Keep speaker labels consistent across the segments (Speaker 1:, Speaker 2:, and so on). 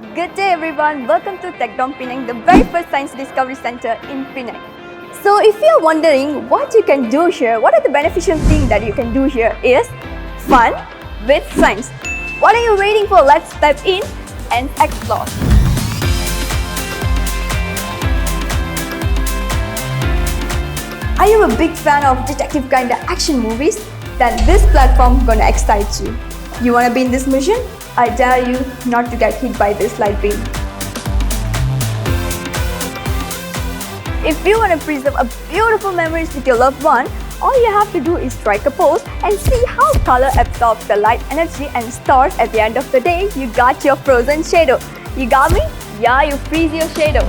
Speaker 1: Good day everyone, welcome to Penang, the very first science discovery center in Penang. So if you're wondering what you can do here, what are the beneficial things that you can do here is fun with science. What are you waiting for? Let's step in and explore. Are you a big fan of detective kind of action movies? Then this platform gonna excite you. You wanna be in this mission? I dare you not to get hit by this light beam. If you want to preserve a beautiful memories with your loved one, all you have to do is strike a pose and see how color absorbs the light energy and stores at the end of the day. You got your frozen shadow. You got me? Yeah, you freeze your shadow.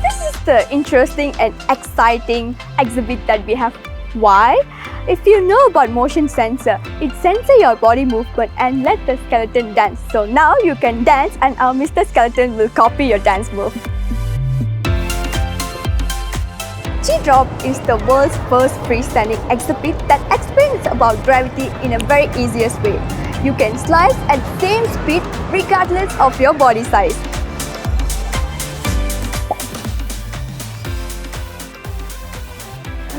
Speaker 1: This is the interesting and exciting exhibit that we have. Why? If you know about motion sensor, it senses your body movement and let the skeleton dance. So now you can dance and our Mr. Skeleton will copy your dance move. G-Drop is the world's first freestanding exhibit that explains about gravity in a very easiest way. You can slide at same speed regardless of your body size.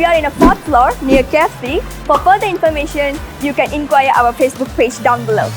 Speaker 1: We are in a 4th floor near KFC. For further information, you can inquire our Facebook page down below.